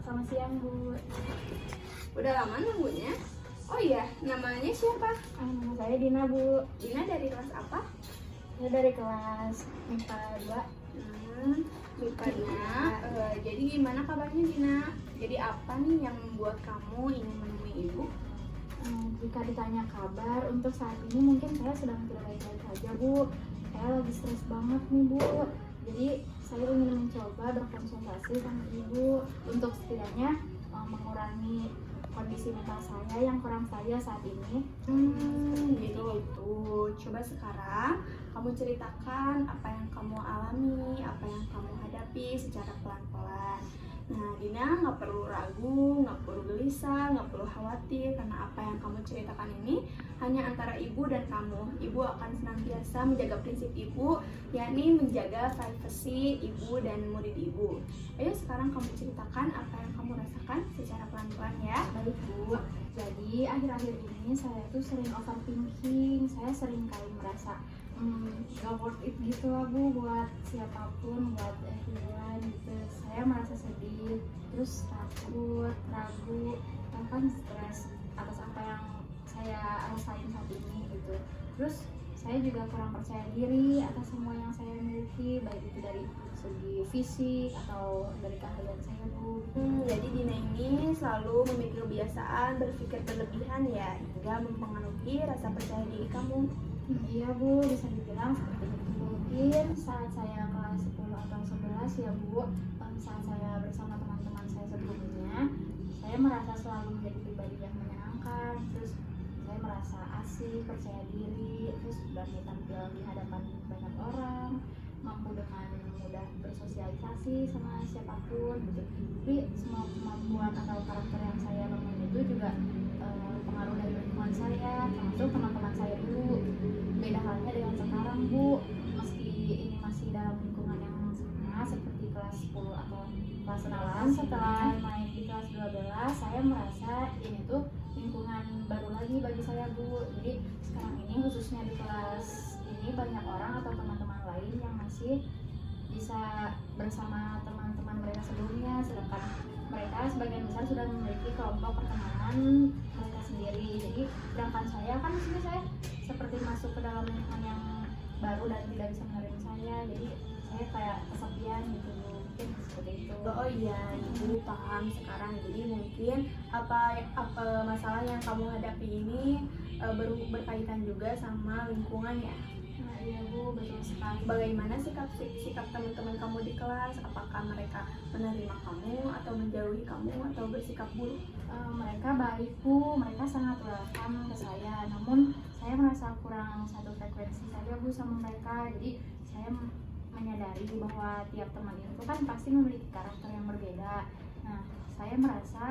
Selamat siang, Bu. Udah lama nunggunya? Oh iya, namanya siapa? Nama saya Dina, Bu. Dina dari kelas apa? Saya dari kelas MIPA 2. MIPA-nya. Jadi gimana kabarnya Dina? Jadi apa nih yang membuat kamu ingin menemui ibu? Jika ditanya kabar, untuk saat ini mungkin saya sedang tidak baik-baik saja, Bu. Saya lagi stres banget nih, Bu. Jadi saya ingin mencoba berkonsultasi sama Ibu untuk setidaknya mengurangi kondisi mental saya yang kurang stabil saat ini. Gitu. Coba sekarang kamu ceritakan apa yang kamu alami, apa yang kamu hadapi secara pelan-pelan. Nah, Dina nggak perlu ragu, nggak perlu gelisah, nggak perlu khawatir karena apa yang kamu ceritakan ini hanya antara ibu dan kamu. Ibu akan senantiasa menjaga prinsip ibu, yakni menjaga privasi ibu dan murid ibu. Ayo sekarang kamu ceritakan apa yang kamu rasakan secara pelan-pelan ya. Baik, Bu. Jadi akhir-akhir ini saya tuh sering overthinking. Saya sering kali merasa gak worth it gitu lah, Bu, buat siapapun, buat everyone gitu. Saya merasa sedih, terus takut, ragu, bahkan stres atas apa yang saya rasain saat ini gitu. Terus saya juga kurang percaya diri atas semua yang saya miliki, baik itu dari segi fisik atau dari keahlian saya, Bu. Jadi Dina ini selalu memiliki kebiasaan berpikir berlebihan ya, hingga mempengaruhi rasa percaya diri kamu. Iya, Bu, bisa dibilang seperti itu. Mungkin saat saya kelas 10 atau 11 ya, Bu, saat saya bersama teman-teman saya sebelumnya, saya merasa selalu menjadi pribadi yang menyenangkan. Terus saya merasa asik, percaya diri, terus berani tampil di hadapan banyak orang, mampu dengan mudah bersosialisasi sama siapapun gitu. Tapi semua kemampuan atau karakter yang saya bangun itu juga pengaruh dari lingkungan saya, termasuk teman-teman saya dulu. Beda halnya dengan sekarang, Bu. Meski ini masih dalam lingkungan yang sama seperti kelas 10 atau kelas 6, setelah naik di kelas 12 saya merasa ini tuh lingkungan baru lagi bagi saya, Bu. Jadi sekarang ini khususnya di kelas ini banyak orang atau teman-teman lain yang masih bisa bersama teman-teman mereka sebelumnya, sedangkan mereka sebagian besar sudah memiliki kelompok pertemanan mereka sendiri. Jadi sedangkan saya kan di sini saya seperti masuk ke dalam lingkungan yang baru dan tidak bisa menerima saya. Jadi saya kayak kesepian gitu, mungkin seperti itu. Oh iya, ibu paham sekarang. Jadi mungkin apa masalah yang kamu hadapi ini berkaitan juga sama lingkungan ya. Nah, iya, Bu, betul sekali. Bagaimana sikap teman-teman kamu di kelas? Apakah mereka menerima kamu atau menjauhi kamu atau bersikap buruk? Mereka baik, Bu, mereka sangat welcome ke saya. Namun saya merasa kurang satu frekuensi saja, Bu, sama mereka. Jadi saya menyadari bahwa tiap teman itu kan pasti memiliki karakter yang berbeda. Nah, saya merasa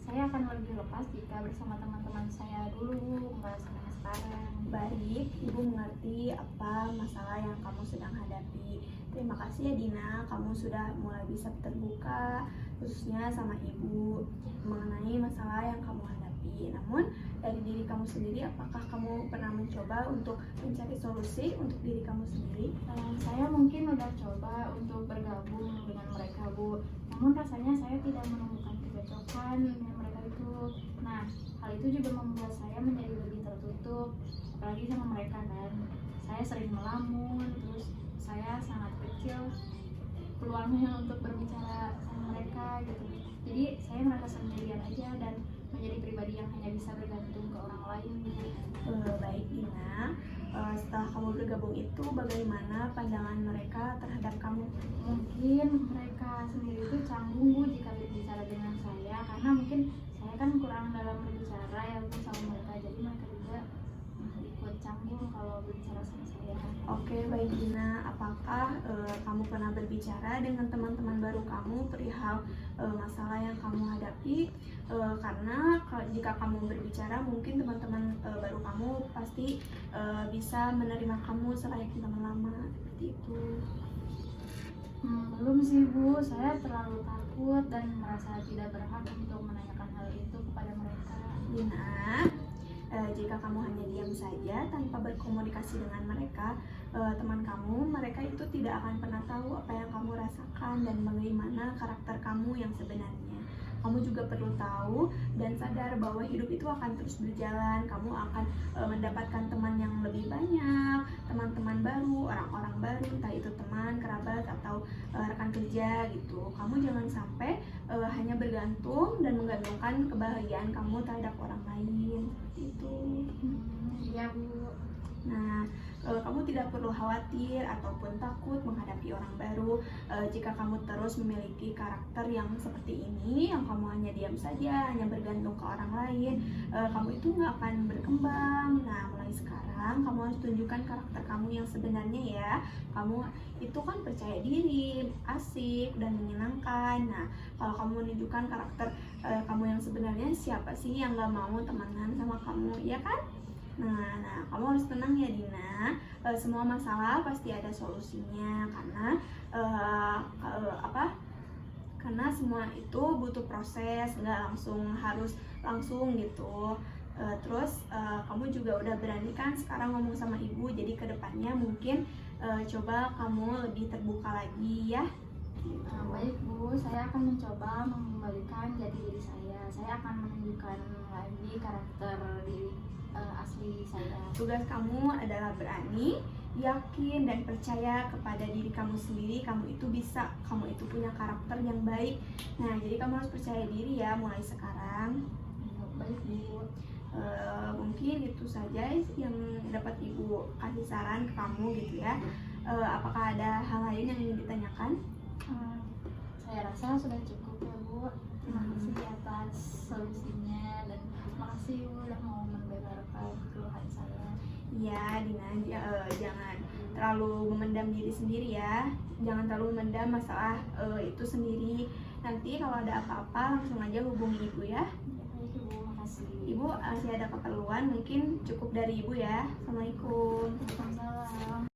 saya akan lebih lepas jika bersama teman-teman saya dulu, enggak sama sekarang. Baik, ibu mengerti apa masalah yang kamu sedang hadapi. Terima kasih ya Dina, kamu sudah mulai bisa terbuka khususnya sama ibu mengenai masalah yang kamu hadapi. Namun dari diri kamu sendiri, apakah kamu pernah mencoba untuk mencari solusi untuk diri kamu sendiri? Saya mungkin udah coba untuk bergabung dengan mereka, Bu. Namun rasanya saya tidak menemukan kecocokan dengan mereka itu. Nah, hal itu juga membuat saya menjadi lebih tertutup, apalagi sama mereka kan. Saya sering melamun, terus saya sangat kecil peluangnya untuk berbicara sama mereka gitu. Jadi saya merasa sendirian aja dan menjadi pribadi yang hanya bisa bergantung ke orang lain gitu. Baik Dina, setelah kamu bergabung itu bagaimana pandangan mereka terhadap kamu? Mungkin mereka sendiri itu canggung, Bu, jika berbicara dengan saya, karena mungkin saya kan kurang dalam berbicara ya, Bu, sama mereka. Jadi mereka juga ikut canggung kalau berbicara sama saya. Oke, baik Dina, apakah kamu pernah berbicara dengan teman-teman baru kamu perihal masalah yang kamu hadapi? Karena jika kamu berbicara, mungkin teman-teman baru kamu pasti bisa menerima kamu selayaknya teman lama, seperti itu. Belum sih, Bu, saya terlalu takut dan merasa tidak berhak untuk menanyakan hal itu kepada mereka. Dina, jika kamu hanya diam saja tanpa berkomunikasi dengan mereka, teman kamu, mereka itu tidak akan pernah tahu apa yang kamu rasakan dan bagaimana karakter kamu yang sebenarnya. Kamu juga perlu tahu dan sadar bahwa hidup itu akan terus berjalan. Kamu akan mendapatkan teman yang lebih banyak, teman-teman baru, orang-orang baru, entah itu teman, kerabat, atau rekan kerja gitu. Kamu jangan sampai hanya bergantung dan menggantungkan kebahagiaan kamu terhadap orang lain, seperti itu. Iya Bu. Nah, kamu tidak perlu khawatir ataupun takut menghadapi orang baru jika kamu terus memiliki karakter yang seperti ini, yang kamu hanya diam saja, hanya bergantung ke orang lain. Kamu itu nggak akan berkembang. Nah, mulai sekarang kamu harus tunjukkan karakter kamu yang sebenarnya ya. Kamu itu kan percaya diri, asik, dan menyenangkan. Nah, kalau kamu menunjukkan karakter kamu yang sebenarnya, siapa sih yang nggak mau temenan sama kamu, ya kan? Nah, kamu harus tenang ya Dina. Semua masalah pasti ada solusinya karena karena semua itu butuh proses, nggak harus langsung gitu. Terus kamu juga udah berani kan sekarang ngomong sama ibu, jadi kedepannya mungkin coba kamu lebih terbuka lagi ya. Baik Bu, saya akan mencoba mengembalikan jati diri saya. Saya akan menunjukkan lagi karakter diri asli saya. Tugas kamu adalah berani, yakin, dan percaya kepada diri kamu sendiri. Kamu itu bisa, kamu itu punya karakter yang baik. Nah, jadi kamu harus percaya diri ya mulai sekarang. Baik Bu. Mungkin itu saja yang dapat ibu kasih saran ke kamu gitu ya. Apakah ada hal lain yang ingin ditanyakan? Saya rasa sudah cukup ya Bu. Terima kasih atas solusinya dan terima kasih Bu udah mau mendengarkan keluhan saya. Ya Dina, jangan terlalu memendam diri sendiri ya. Jangan terlalu memendam masalah itu sendiri. Nanti kalau ada apa-apa langsung aja hubungi ibu ya. Baik Ibu, makasih. Ibu masih ada keperluan, mungkin cukup dari ibu ya. Assalamualaikum. Waalaikumsalam.